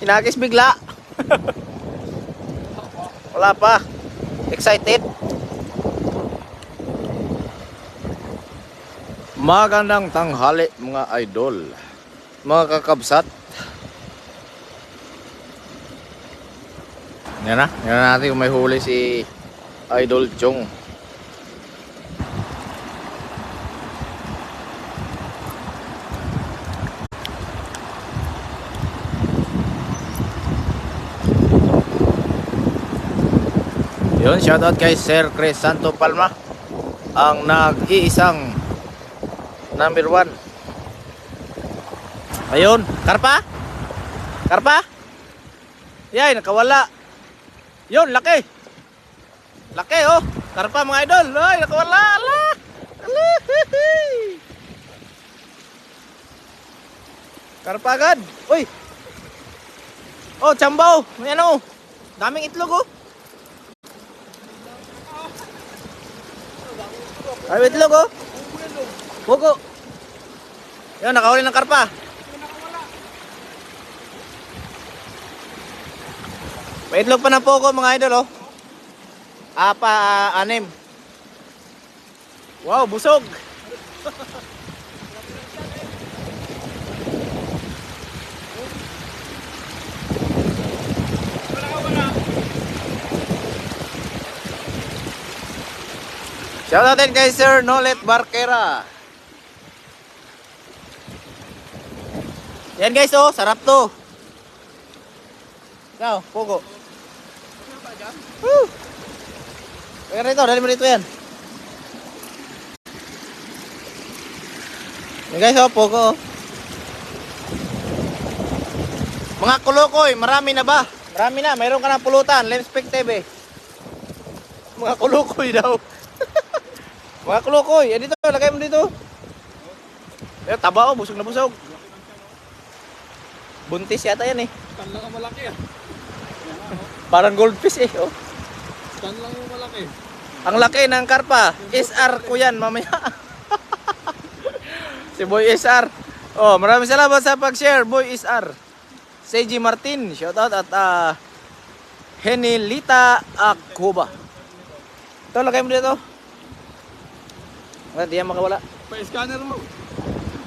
Inagis bigla. Wala pa. Excited. Magandang tanghali mga idol, mga kakabsat. Yan na natin kung may huli si Idol Chong. Yun, shoutout kay Sir Chris Santo Palma, ang nag-iisang number 1. Ayun, karpa? Karpa? Yay, nakawala. Yun, laki. Laki oh. Karpa mga idol. Ay, nakawala. Ala. Ala. Karpa agad. Uy. Oh, chambaw. May ano. Daming itlog oh. Ay, itlog oh. Buko. Yun, nakahuli ng karpa. May itlog pa ng poko mga idol oh. 6. Wow, busog. Shout out din kay Sir Nolet Barquera. Yan guys oh, sarap to. Ikaw, poko. Woo! Kaya rito, dali mo rito yan. Yan guys oh, poko oh. Mga kulukoy, marami na ba? Marami na, mayroon ka ng pulutan. Lemspec TV. Mga kulukoy daw. Mga kulukoy, yan dito, lagay mo dito. Pero taba oh, busog na busog. Buntis yata yan eh. Stan lang ang malaki ah. Parang goldfish eh oh. Stan lang yung malaki. Ang laki ng karpa. SR ko yan mamaya. Si Boy SR. Oh, maraming salamat sa pag-share Boy SR. CG Martin, shoutout at Henilita Akuba. Ito, lagay mo dito. Hindi yan makawala. Pa-scanner mo.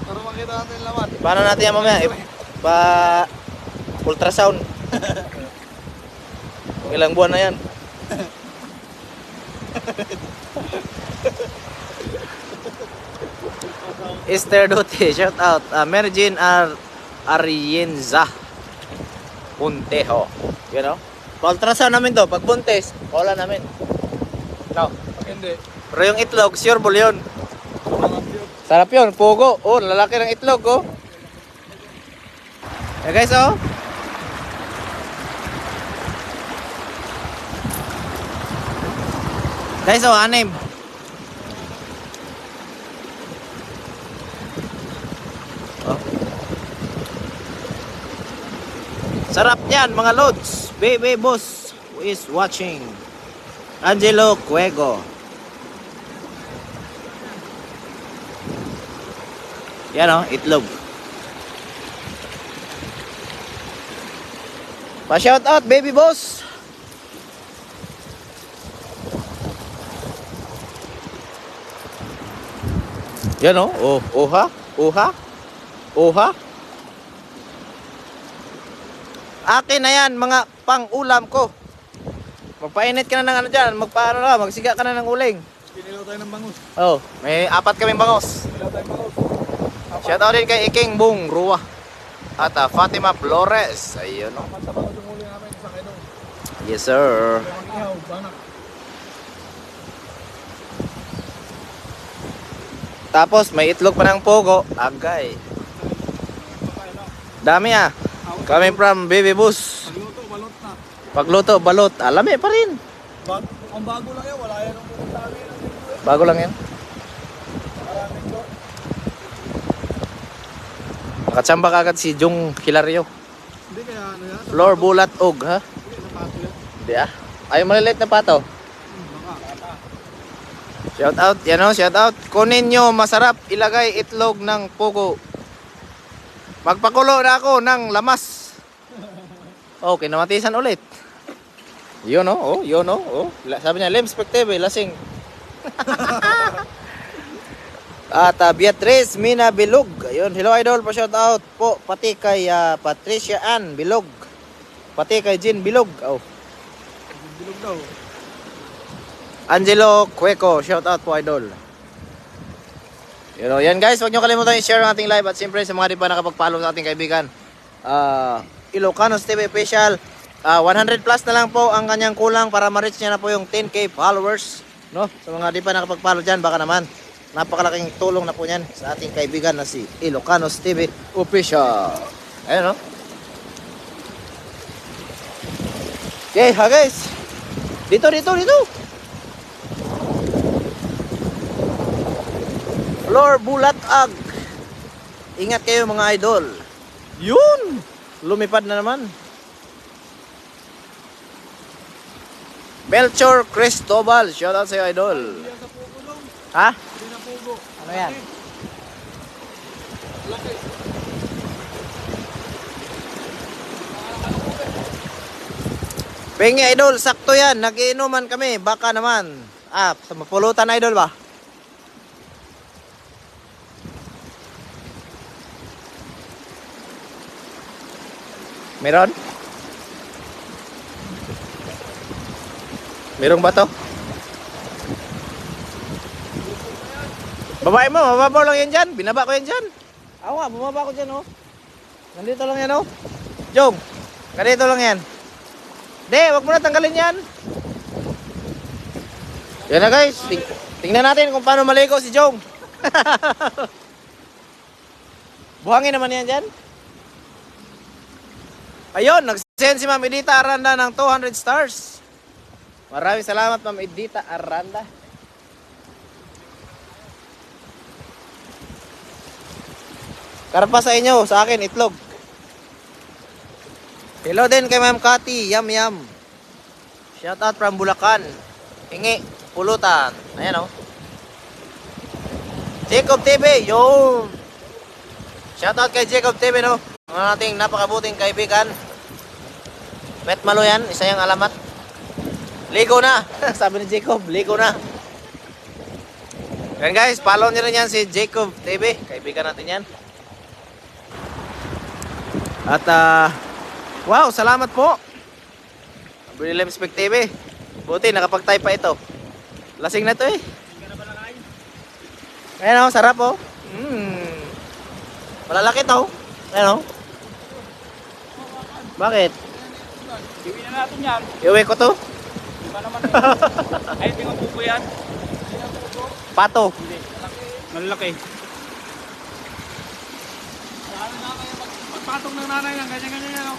Para makita natin yung laman. Paano natin yan mamaya? Pa ultrasound. Ilang buwan na yan. Esther Dote, shout out. Mergin Arienza Punteho. You know? Pa-ultrasound namin to. Pag buntis, wala namin. No. Pag hindi. Pero yung itlog, sure ball yun. Sarap yun. Sarap yun, pugo. Oh, lalaki ng itlog oh. Eh guys oh. Guys oh, 6. Oh. Sarap yan mga lods. Baby boss who is watching. Angelo Cuego. Yan oh, itlog. Pa-shout out baby boss. Yan oh, oha, oha, oha. Akin na yan mga pang-ulam ko. Magpainit ka na ng ano dyan, magsiga ka na ng uling. Pinilaw tayo ng bangus. Oh, may 4 kaming bangos. Pinilaw tayo ng bangus. Shout out din kay Iking Bung Ruwa at Fatima Flores. Ayun oh. Sa bangus yung huli namin sa kinong. Yes sir. Mag-ihaw, banak. Tapos may itlog pa ng pogo. Agay. Dami ah. Coming from Baby Bus. Pagluto, balot na. Pagluto, balot. Alami pa rin. Ang bago lang yan, wala yan ang pupunta namin. Bago lang yan. Maraming to. Nakatsamba kagad si Jung Hilario. Hindi kaya ano yan? Floor bulat og ha? Hindi, napato yan. Hindi ah. Ay maliliit na pato. Baka. Shout out, yan o, shout out. Kunin nyo, masarap ilagay itlog ng pugo. Magpakulo na ako ng lamas. Oh, kinamatisan ulit. Yun oh, yun oh. Sabi niya, Lems Pectebe, lasing. At Beatrice Mina Bilog. Ayun, hello idol, pa-shout out po pati kay Patricia Ann Bilog. Pati kay Jean Bilog. Oh. Bilog daw. Angelo Cueco, shout out po idol. Yan guys, huwag nyo kalimutan i-share ang ating live at siyempre sa mga di pa nakapag-follow sa ating kaibigan. Ilocanos TV Official. 100 plus na lang po ang kanyang kulang para ma-reach niya na po yung 10k followers. No? Sa mga di pa nakapag-follow dyan, baka naman napakalaking tulong na po niyan sa ating kaibigan na si Ilocanos TV Official. Ayan no? Okay, ha guys. Dito. Floor Bulatag. Ingat kayo mga idol. Yun! Lumipad na naman. Melchor Cristobal. Shout out sa iyo idol. Ha? Ano yan? Pengi idol, sakto yan. Nagiinuman kami. Baka naman. Sa mapulutan idol ba? Meron? Merong ba to? Babae mo, mababaw lang yan dyan. Binaba ko yan dyan. Awa, bumaba ko dyan oh. Nandito lang yan oh. Jong, ganito lang yan. De, wag mo na tanggalin yan. Yan na guys. Tingnan natin kung paano maligo si Jong. Buhangin naman yan dyan. Ayun, nag-send si Ma'am Edita Aranda ng 200 stars. Maraming salamat Ma'am Edita Aranda. Karpa sa inyo, sa akin itlog. Hello din kay Ma'am Cathy, yum. Shout out from Bulacan. Hingi, pulutan. Ayan oh. Jacob TV, yun. Shout out kay Jacob TV no. Ang ating napakabuting kaibigan. Pet Malo yan, isa yung alamat. Ligo na. Sabi ni Jacob, ligo na. Yan guys, follow nyo rin yan si Jacob TV. Kaibigan natin yan. At wow, salamat po. Lems Pectebe. Buti, nakapag-type pa ito. Lasing na to eh. Ayan o, sarap o. Malalaki to. Ayan o. Bakit? Iwi na natin yan. Iuwi ko to? Di ba naman ay, tingnan po yan. Pato. Malaki. Magpatong ng nanay yan. Ganyan yan.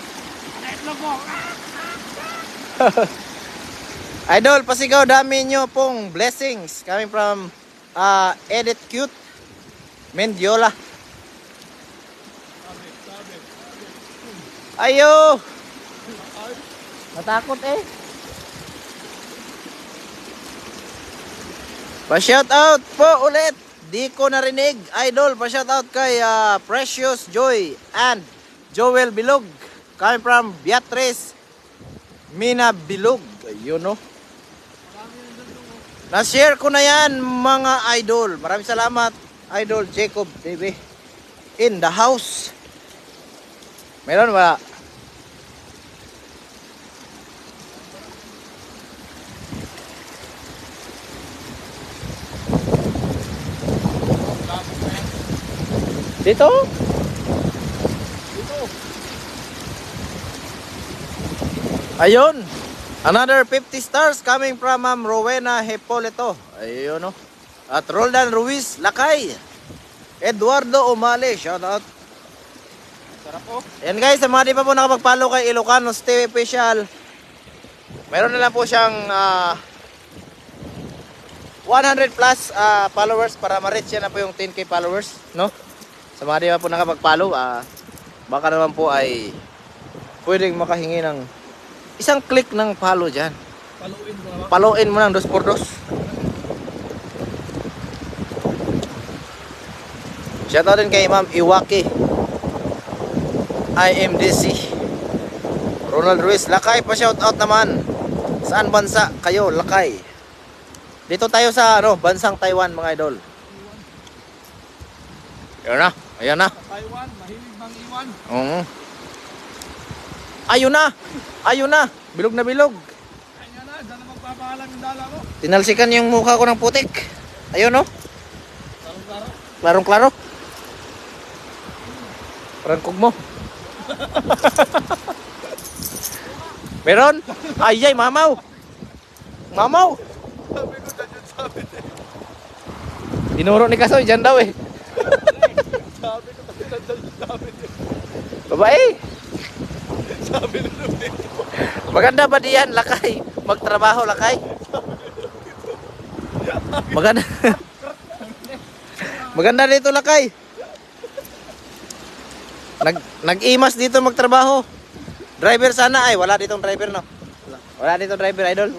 Itlog mo. Idol, pasigaw dami nyo pong blessings coming from Edit Cute Mendiola. Ayo! Natakot eh. Pa-shout out po ulit. Di ko narinig. Idol, pa-shout out kay Precious Joy and Joel Bilog. Coming from Beatrice Mina Bilog. Ayun no. Na-share ko na yan mga idol. Maraming salamat Idol Jacob TV. In the house. Meron ba? Dito? Ayun. Another 50 stars coming from Ma'am Rowena Hepolito. Ayun no. At Roldan Ruiz Lakay. Eduardo Umale, shout out. Sarap po. Ayan guys, sa mga di pa po nakapag-follow kay Ilocanos TV Official, meron na lang po siyang 100 plus followers para ma-reach yan na po yung 10k followers, no? Sa mga di pa po nakapag-follow, baka naman po ay pwedeng makahingi ng isang click ng follow dyan. Paluin mo ng 2x2. Shoutout din kay Ma'am Iwaki. IMDC. Ronald Ruiz, Lakay pa shout out naman. Saan bansa kayo, Lakay? Dito tayo sa bansang Taiwan mga idol. Ayan na, ayan na. Taiwan, mahilig mang iwan. Oo. Ayun na, ayun na. Bilog na bilog. Kanya na, dyan na magpapahalang yung dala mo. Tinalsikan yung mukha ko ng putik. Ayun no. Tarong-tarong. Klarong klaro. Parang kugmo. Meron? Ay, mamaw. Mamaw. Sabi ko dyan yun sabi niya. Dinuro ni Kasoy, dyan daw eh. Sabi ko dyan yun sabi niya. Babae. Sabi na naman. Maganda ba diyan, Lakay? Magtrabaho, Lakay? Maganda. Maganda dito, Lakay. Nag-imas dito magtrabaho. Driver sana ay wala ditong driver no. Wala ditong driver idol.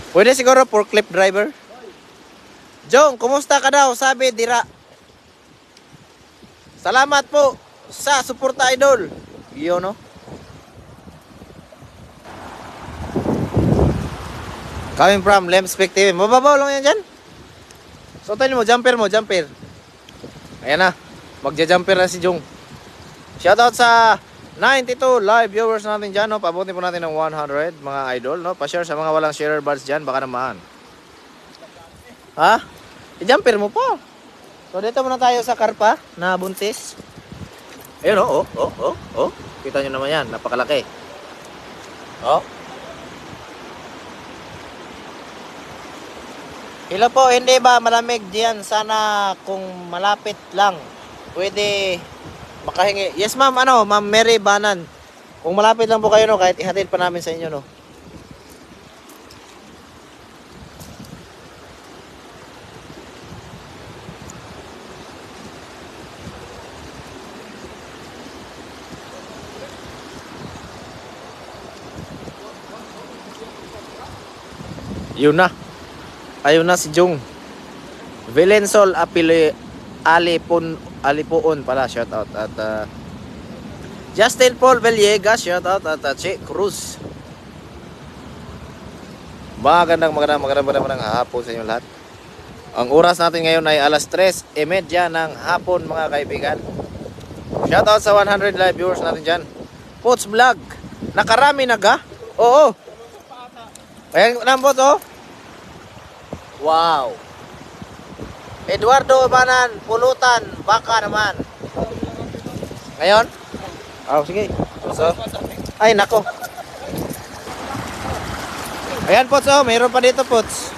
Pwede siguro forklift driver. Jong, kumusta ka daw? Sabi dira. Salamat po sa suporta idol. Yun no. Coming from Lemspec TV. Mababaw lang yan dyan. Suotin mo, jumper mo, jumper. Ayan na. Magja-jumper na si Jong. Shoutout sa 92 live viewers natin dyan. No? Pabuti po natin ng 100 mga idol. No? Pa-share sa mga walang sharer bars dyan. Baka naman. Ha? I-jumper mo po. So dito muna tayo sa karpa na buntis. Ayun oh. Kita nyo naman yan. Napakalaki. Oh. Hello po, hindi ba malamig diyan? Sana kung malapit lang, pwede makahingi. Yes ma'am, Ma'am Mary Banan. Kung malapit lang po kayo, no, kahit ihatid pa namin sa inyo, no. Yun na. Ayun na si Jong. Vilensol Alipuon pala, shout out at Justin Paul Villegas, shout out at Che Cruz. Magandang hapon sa inyo lahat. Ang oras natin ngayon ay alas 3:30 ng hapon mga kaibigan. Shout out sa 100 live viewers natin dyan. Pots Vlog, nakarami na ga? Oo. Ayan lang po to. Wow. Eduardo Banan, pulutan, baka naman. Ngayon? Oh, sige. So, ay, nako. Ayan, Pots, oh. Mayroon pa dito, Pots.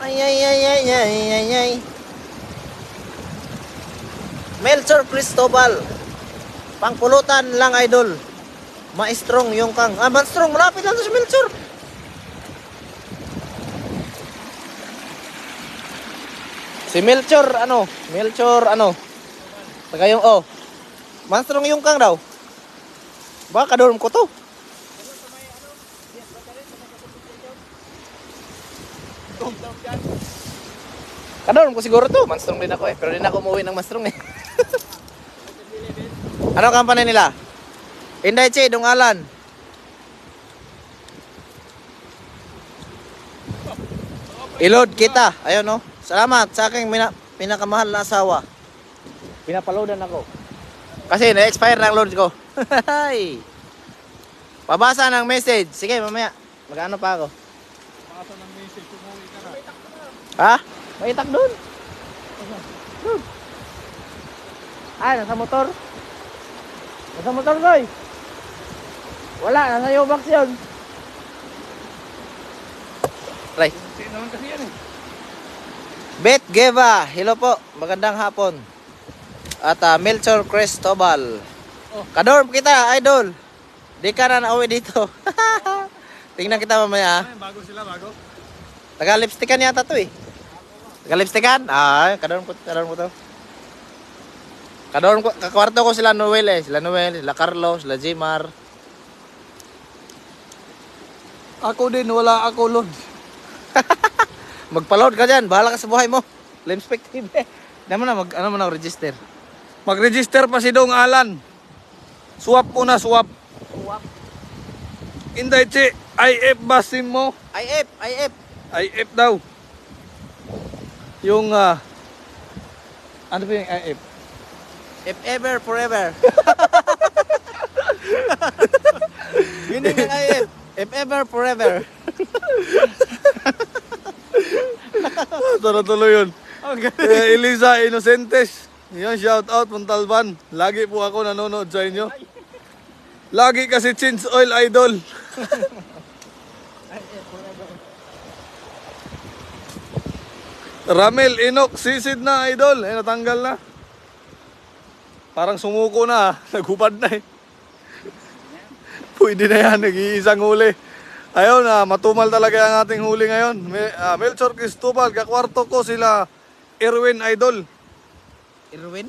Ay. Melchor Cristobal. Pangpulutan lang, idol. Maestrong yung kang. Ah, maestrong. Malapit lang to si Melchor. Si Melchor, taga yung, Manstrong yung kang daw. Baka kadorm ko to. Kadorm ko siguro to. Manstrong din ako eh. Pero din ako umuwi ng Manstrong eh. Ano company nila? Inday Che, Dungalan. Ilod kita. Ayun no. Salamat sa aking pinakamahal na asawa. Pinapaloadan ako. Kasi na-expire na ang load ko. Pabasa ng message. Sige, mamaya. Mag-ano pa ako. Baka ng message, umuwi ka na. Ha? May itak doon. Doon. Ah, nasa motor. Nasa motor, Goy. Wala, nasa U-Box yun. Try. Sino naman kasi yan eh. Bet Geva, hello po, magandang hapon. At Melchor Cristobal. Oh. Kadorm kita, idol. Di ka na nauwi dito. Tingnan kita mamaya. Ay, bago sila, bago. Taga-lipstickan yata to eh. Taga-lipstickan? Ah, kadorm ko to. Kadorm ko, kakwarto ko sila Noel eh. Sila Noel, sila Carlos, sila Jimar. Ako din, wala ako load. Magpa-load ka dyan, bahala ka sa buhay mo. Lemspec TV. Dama na ano mo na register. Mag-register pa si Dong Alan. Swap muna, swap. Swap. Inday, che. IF basin mo. IF. IF daw. Yung, ano ba yung IF? If ever, forever. Yun yung IF. If ever, forever. Ito na tuloy yun. Okay. Eliza Inocentes. Yan, shout out Montalban. Lagi po ako nanonood sa inyo. Lagi kasi Chins Oil Idol. Ramel Inok, sisid na idol. Natanggal na. Parang sumuko na. Nagubad na eh. Pwede na yan. Nag-iisang huli. Ayun, matumal talaga ang ating huli ngayon. Melchor Cristobal, kakwarto ko sila Erwin Idol. Irwin?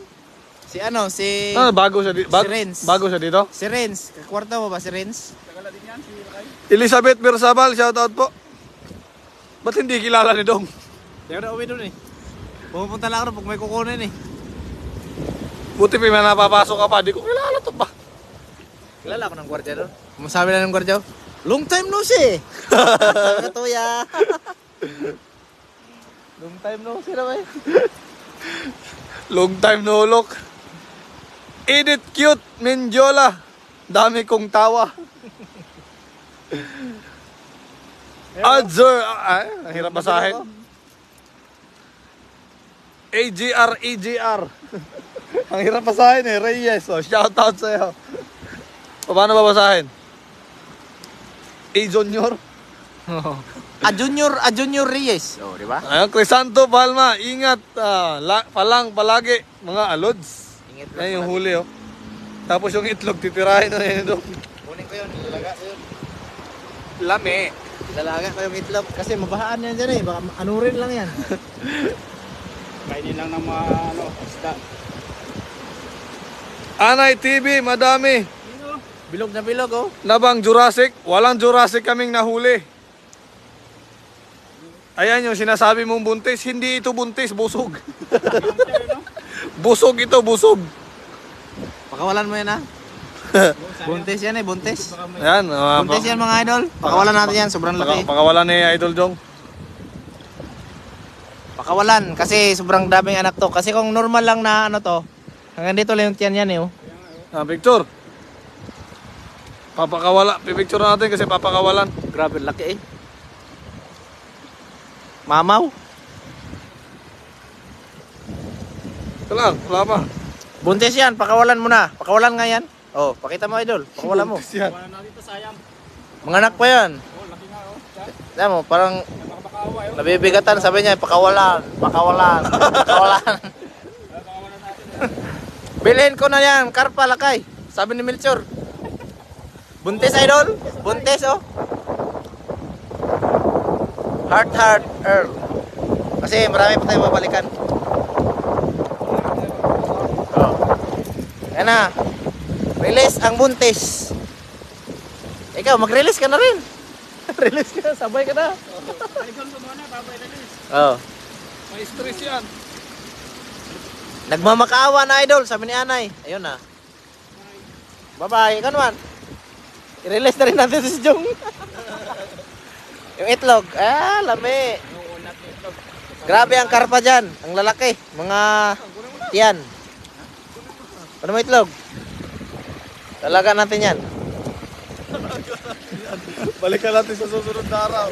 Si ano? Si... Bago siya dito? Si Renz. Bago siya dito? Si Renz. Kakwarta mo ba si Renz? Elizabeth Bersabal, shout out po. Ba't hindi kilala ni Dong? Hindi ako na uwi doon eh. Pumupunta lang ako pag may kukunin eh. Buti pa may napapasok ka pa. Di ko kilala to pa. Kilala ako ng gwardiya doon. Masabi na ng gwardiya, long time no see. Sabi ka tuya. Long time no see na ba eh. Long time no look. Edit cute, Menjola. Dami kong tawa. Adzer, ang hirap basahin. AGR. Ang hirap basahin eh, Reyes. Oh, shout out sa'yo. Paano ba basahin? A-Junior. A Junior Reyes. Oh, di ba? Ayun, Crisanto Palma, ingat. Palang palagi, mga alods. Ingat Yan yung huli, oh. Tapos yung itlog, titirahin na yun doon. Kunin ko yun, ilalaga ko yun. Lami. Ilalaga ko yung itlog kasi mabahaan yan dyan eh. Baka anurin lang yan. Kainin lang ng mga isda. Anay TV, madami. Bilog na bilog oh. Nabang Jurassic, walang Jurassic kaming nahuli. Ayan yung sinasabi mong buntis, hindi ito buntis, busog. Busog ito, busog. Pakawalan mo yan ha. Buntis yan eh, buntis. Ayan, Buntis yan mga idol. Pakawalan natin yan, sobrang laki. pakawalan ni Idol Dong. Pakawalan kasi sobrang daming anak to. Kasi kung normal lang na ano to, hanggang dito lang yung tiyan yan eh oh. Picture. Pipicture natin kasi papakawalan. Grabe laki eh. Mamaw. Ito lang, wala pa. Buntis yan, pakawalan mo na. Pakawalan nga yan. Oh, pakita mo idol. Pakawalan mo. Buntis yan. Wala natin ito sayang. Mga anak pa yan. Oh, laki nga oh. Alam mo, parang Makakaawa yun. nabibigatan sabi niya, pakawalan. Pakawalan. Pakawalan. Makakawalan natin. Bilhin ko na yan, karpa lakay. Sabi ni Melchor. Buntis idol. Buntis oh. Heart Earl. Kasi marami pa tayong babalikan. Oh. Yan na. Release ang buntis. Ikaw, mag-release ka na rin. Release ka, sabay ka na. Idol ko muna, babay na rin. Oh. May stress yan. Nagmamakaawa na idol, sabi ni Anay. Ayun na. Bye-bye. Ikaw naman. I-release na rin natin si Jong. Yung itlog. Lami. Grabe ang karpa dyan. Ang lalaki. Mga tiyan. Ano mo itlog? Talaga natin yan. Balikan natin sa susunod na araw.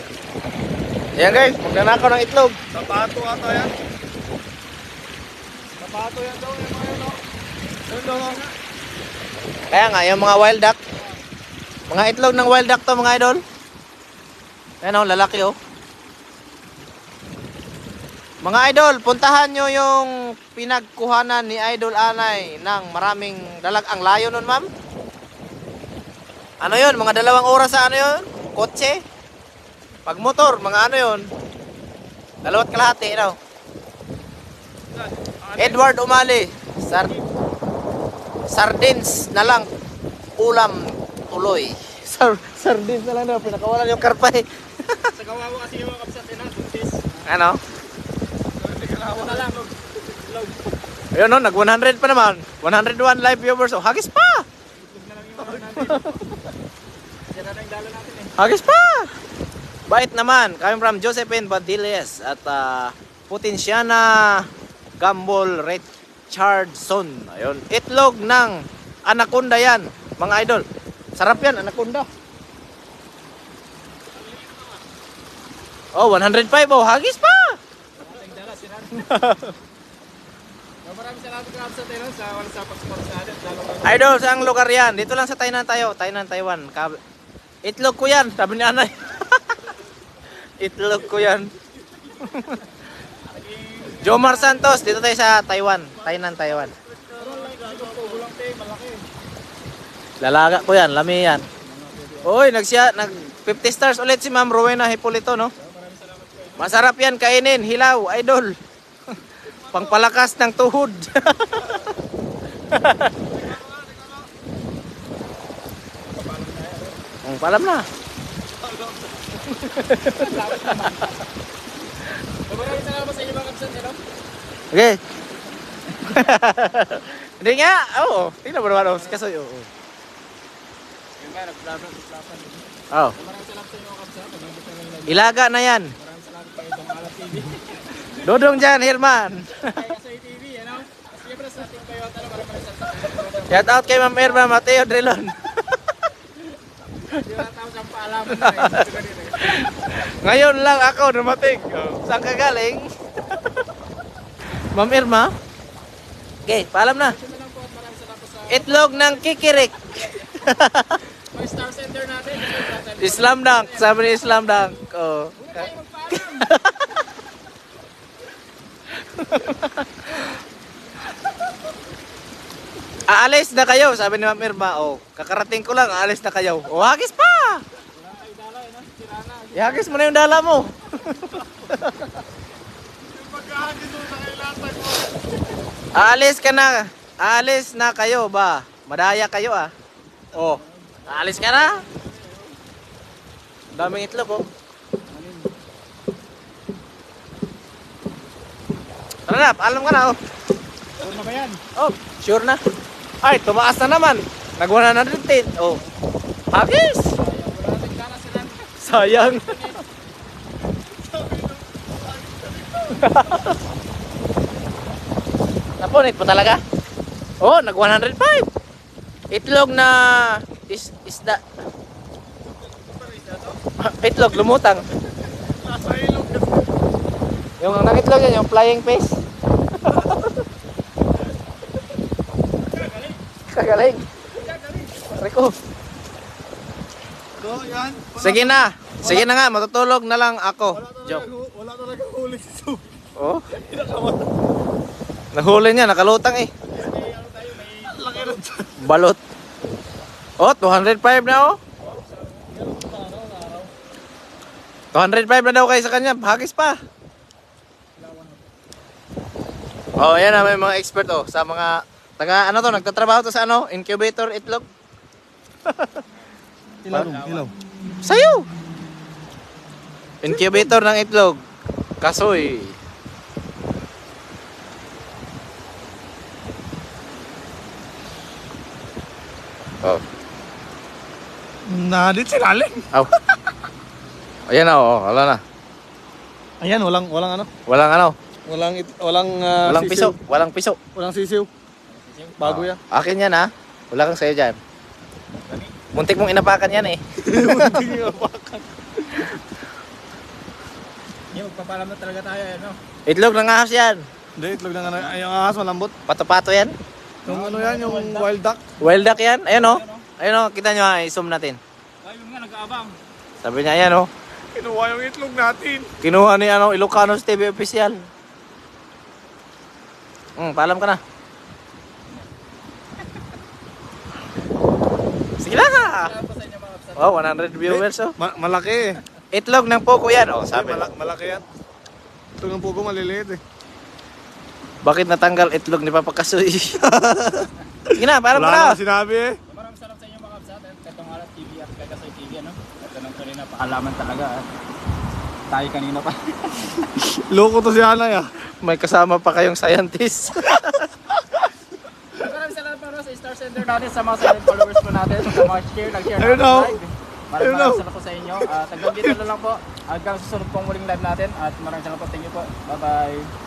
Ayan guys, magnanakaw ng itlog. Sapato ata yan. Sapato yan daw, yung mga yun, no? Yun daw, no? Kaya nga, yung mga wild duck. Mga itlog ng wild duck to mga idol. Ayan o, lalaki o. Mga idol, puntahan nyo yung pinagkuhanan ni Idol Anay ng maraming dalag. Ang layo nun, ma'am. Ano yun? Mga 2 oras sa ano yun? Kotse? Pag motor, mga ano yun? 2 kalahati, no? Edward Umali. Sardines na lang. Ulam tuloy. Sardines na lang na. Pinakawalan yung karpa eh. Sa kawawa kasi yung mga kapsat na buntis. Ano? Ito na lang. Ayun no, nag 100 pa naman. 101 live viewers. Oh, hagis pa! Itlog na lang yung ano natin. Yan na yung dala natin eh. Hagis pa! Bait naman. Coming from Josephine Badiles at Putinsiana Gambol Richardson. Ayun. Itlog ng anaconda yan, mga idol. Sarap yan, anaconda. Oh, 105. Oh, hagis pa! Ating dala, sinan. Maraming salamat ka sa tayo sa wala sa pag-support sa atin. Idol, saang lugar yan? Dito lang sa Tainan tayo. Tainan, Taiwan. Itlog ko yan, sabi ni Anay. Itlog ko yan. Jomar Santos, dito tayo sa Taiwan. Tainan, Taiwan. Gulang tayo, malaki. Lalaga ko yan, lami yan. Uy, nag 50 stars ulit si Ma'am Rowena Hipolito, no? Masarap yan kainin, hilaw, idol. Pangpalakas ng tuhod. Palam na. Maraming salamat sa inyo mga kapsan. Okay. Hindi nga, oo. Tingnan mo naman, kasoy, oo. Yung ba, nagplapan. Oh. Maraming salamat sa inyo mga kapsan. Pag-nabot na lang. Ilaga na yan. Maraming salamat kayo itong Alat TV. Dodong dyan, Herman. Kaya sa TV, ano? Siyempre sa ating kayo at maraming salamat. Shout out kay Ma'am Herman Mateo Drilon. Hindi wala tao siyang paalaman na eh. Ngayon lang ako dumating. Oh. Saan ka galing? Ma'am Irma? Okay, paalam na. Ito na lang po at maraming salamat sa Itlog ng kikirik. mga star center natin. Islam Dunk. Sabi ni Islam Dunk. Oh. Tayo magpaalam. Aalis na kayo, sabi ni Ma'am Irma. Oh, kakarating ko lang, aalis na kayo. Oh, hagis pa! Wala tayo dala eh, no? Sirana. Ihagis mo na yung dala mo. Aalis ka na. Aalis na kayo ba? Madaya kayo ah. Oh, aalis ka na. Daming itlog oh. Tara na, paalam ka na oh. Sure na ba yan? Oh, sure na. Ay, tumaas na naman. Nag-110. Oh. Hagis! Wala natin dala sirana. Sayang. Napunit po talaga. Oh, nag 105. Itlog na isda. Itlog lumutang. Yung nakitlog yan, yung flying fish. Kagaling. Rico. So, yan. Sige na. Sige na nga, matutulog na lang ako. Joke. Wala talaga huli si Oh. Nahuli niya, nakalutang eh. Laki rin. Balot. Oh, 205 na oh. 205 na daw kayo sa kanya. Hagis pa. Oh, yan na may mga expert oh sa mga taga ano to, nagtatrabaho to sa ano, incubator itlog. Ilaw. Sayo. Incubator ng itlog. Kasoy. Oh. Nadit sinaling. Aw. Ayan na oh, wala na. Ayan, walang ano. Walang ano, Walang piso, walang piso. Walang sisiw. Bago yan. Akin yan ha. Wala kang sayo dyan. Muntik mong inapakan yan eh. Yung magpapaalam na talaga tayo, ano? Itlog ng ahas yan. Hindi, itlog na nga. Ay, yung ahas malambot. Pato-pato yan. Yung ano yan, yung wild duck. Wild duck yan. Ayun oh. Ayun oh, kita nyo ha, i-zoom natin. Ay, yung nga, nag-aabang. Sabi niya, ayan oh. Kinuha yung itlog natin. Kinuha ni ano, Ilocanos TV official. Paalam ka na. Sige na. Salamat po sa inyo mga kapsan. Oh, 100 viewers oh. Malaki eh. Itlog ng Poco yan. Oh, sabi. Malaki yan. Itlog ng pugo maliliit eh. Bakit natanggal itlog ni Papa Kasoy? Sige na, paalam ka na. Wala na sinabi eh. Maraming salamat sa inyo mga kapsan. Katong Alat TV at Kagasay TV, ano? At anong tuloy na paalaman talaga, tayo kanina pa. Loko to si Anay ah. May kasama pa kayong scientist. Maraming salamat po sa Star Center natin, sa mga silent followers po natin, sa mga nag-share Ayun natin na. live. Ayun na. Maraming salamat po sa inyo. At hanggang dito na lang po. Hanggang susunod pong muling live natin. At maraming salamat po. Thank you po. Bye-bye.